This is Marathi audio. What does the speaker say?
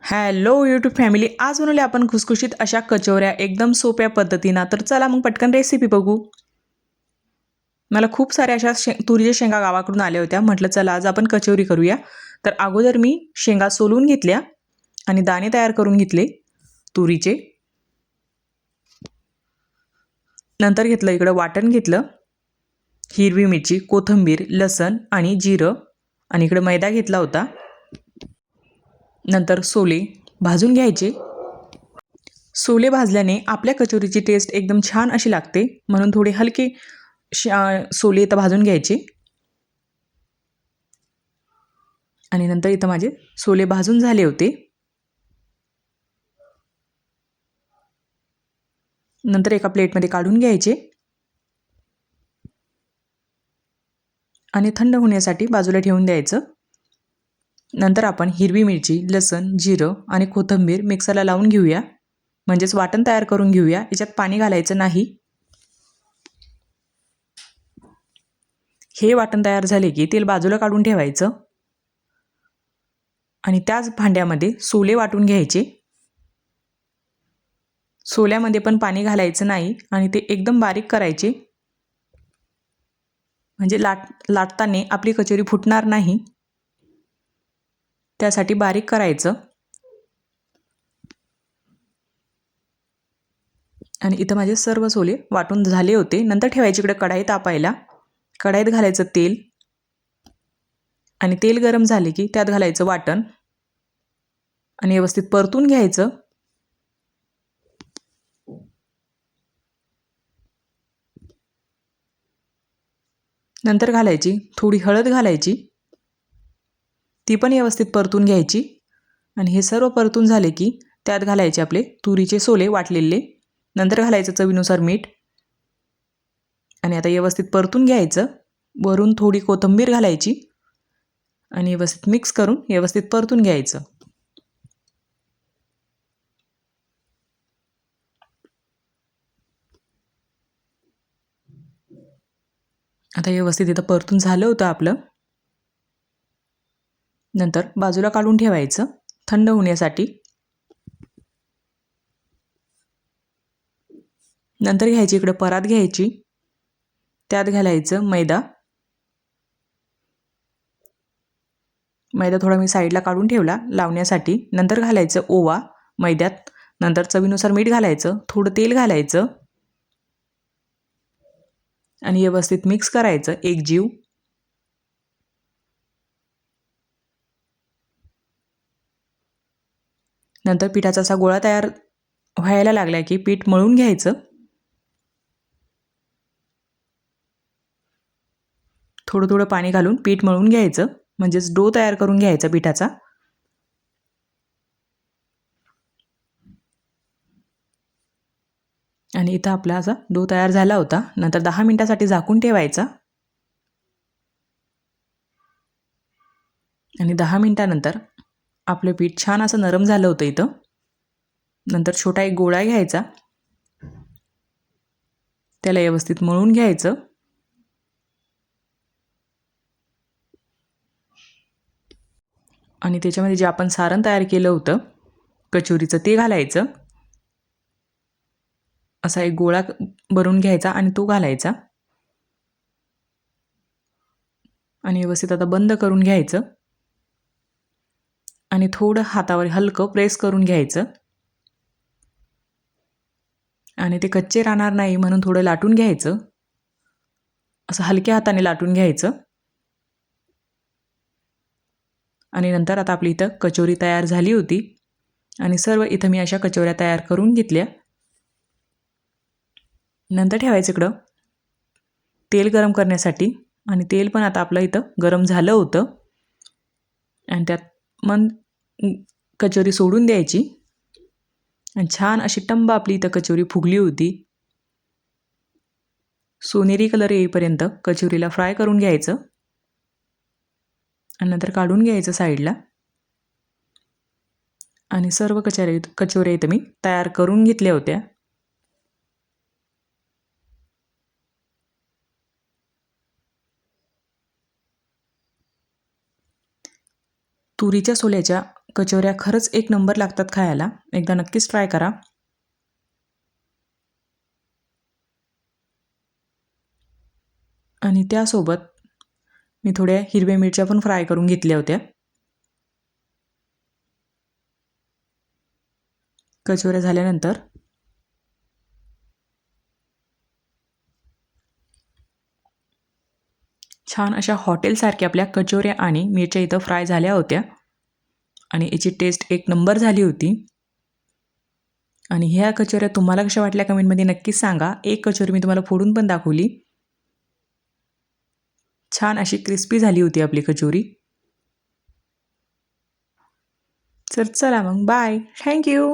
हॅलो यूट्यूब फॅमिली, आज बनवले आपण खुसखुशीत अशा कचोऱ्या एकदम सोप्या पद्धतीनं. तर चला मग पटकन रेसिपी बघू. मला खूप साऱ्या अशा तुरीच्या शेंगा गावाकडून आल्या होत्या. म्हटलं चला आज आपण कचोरी करूया. तर अगोदर मी शेंगा सोलून घेतल्या आणि दाणे तयार करून घेतले तुरीचे. नंतर घेतलं इकडं वाटण घेतलं, हिरवी मिरची, कोथिंबीर, लसण आणि जिरं, आणि इकडे मैदा घेतला होता. नंतर सोले भाजून घ्यायचे. सोले भाजल्याने आपल्या कचोरीची टेस्ट एकदम छान अशी लागते, म्हणून थोडे हलके सोले इथं भाजून घ्यायचे. आणि नंतर इथं माझे सोले भाजून झाले होते. नंतर एका प्लेटमध्ये काढून घ्यायचे आणि थंड होण्यासाठी बाजूला ठेवून द्यायचं. नंतर आपण हिरवी मिरची, लसण, जिरं आणि कोथिंबीर मिक्सरला लावून घेऊया, म्हणजेच वाटण तयार करून घेऊया. याच्यात पाणी घालायचं नाही. हे वाटण तयार झाले की तेल बाजूला काढून ठेवायचं आणि त्याच भांड्यामध्ये सोले वाटून घ्यायचे. सोल्यामध्ये पण पाणी घालायचं नाही आणि ते एकदम बारीक करायचे, म्हणजे लाटताना आपली कचोरी फुटणार नाही, त्यासाठी बारीक करायचं. आणि इथं माझे सर्व सोले वाटून झाले होते. नंतर ठेवायची इकडे कढाई तापायला. कढाईत घालायचं तेल आणि तेल गरम झाले की त्यात घालायचं वाटण आणि व्यवस्थित परतून घ्यायचं. नंतर घालायची थोडी हळद घालायची, ती पण व्यवस्थित परतून घ्यायची. आणि हे सर्व परतून झाले की त्यात घालायचे आपले तुरीचे सोले वाटलेले. नंतर घालायचं चवीनुसार मीठ आणि आता व्यवस्थित परतून घ्यायचं. वरून थोडी कोथिंबीर घालायची आणि व्यवस्थित मिक्स करून व्यवस्थित परतून घ्यायचं. आता व्यवस्थित इथं परतून झालं होतं आपलं. नंतर बाजूला काढून ठेवायचं थंड होण्यासाठी. नंतर घ्यायची इकडे परात घ्यायची, त्यात घालायचं मैदा. मैदा थोडा मी साईडला काढून ठेवला लावण्यासाठी. नंतर घालायचं ओवा मैद्यात. नंतर चवीनुसार मीठ घालायचं, थोडं तेल घालायचं आणि व्यवस्थित मिक्स करायचं एकजीव. नंतर पिठाचा असा गोळा तयार व्हायला लागला की पीठ मळून घ्यायचं. थोडं थोडं पाणी घालून पीठ मळून घ्यायचं, म्हणजेच डो तयार करून घ्यायचा पिठाचा. आणि इथं आपला असा डो तयार झाला होता. नंतर 10 मिनिटासाठी झाकून ठेवायचा आणि 10 मिनिटानंतर आपलं पीठ छान असं नरम झालं होतं इथं. नंतर छोटा एक गोळा घ्यायचा, त्याला व्यवस्थित मळून घ्यायचं. आणि त्याच्यामध्ये जे आपण सारण तयार केलं होतं कचोरीचं ते घालायचं. असा एक गोळा भरून घ्यायचा आणि तो घालायचा आणि व्यवस्थित आता बंद करून घ्यायचं आणि थोडं हातावर हलकं प्रेस करून घ्यायचं. आणि ते कच्चे राहणार नाही म्हणून थोडं लाटून घ्यायचं, असं हलक्या हाताने लाटून घ्यायचं. आणि नंतर आता आपली इथं कचोरी तयार झाली होती आणि सर्व इथं मी अशा कचोऱ्या तयार करून घेतल्या. नंतर ठेवायचं इकडं तेल गरम करण्यासाठी. आणि तेल पण आता आपलं इथं गरम झालं होतं आणि त्यात मग कचोरी सोडून द्यायची आणि छान अशी टंब आपली इथं कचोरी फुगली होती. सोनेरी कलर येईपर्यंत कचोरीला फ्राय करून घ्यायचं आणि नंतर काढून घ्यायचं साईडला. आणि सर्व कचोऱ्या इथं मी तयार करून घेतल्या होत्या. तुरीच्या सोल्याच्या कचोऱ्या खरंच एक नंबर लागतात खायला. एकदा नक्कीच ट्राय करा. आणि त्यासोबत मी थोड्या हिरव्या मिरच्या पण फ्राय करून घेतल्या होत्या. कचोऱ्या झाल्यानंतर छान अशा हॉटेलसारख्या आपल्या कचोऱ्या आणि मिरच्या इथं फ्राय झाल्या होत्या आणि याची टेस्ट एक नंबर झाली होती. आणि ह्या कचोऱ्या तुम्हाला कशा वाटल्या कमेंटमध्ये नक्कीच सांगा. एक कचोरी मी तुम्हाला फोडून पण दाखवली. छान अशी क्रिस्पी झाली होती आपली कचोरी. तर चला मग बाय. थँक्यू.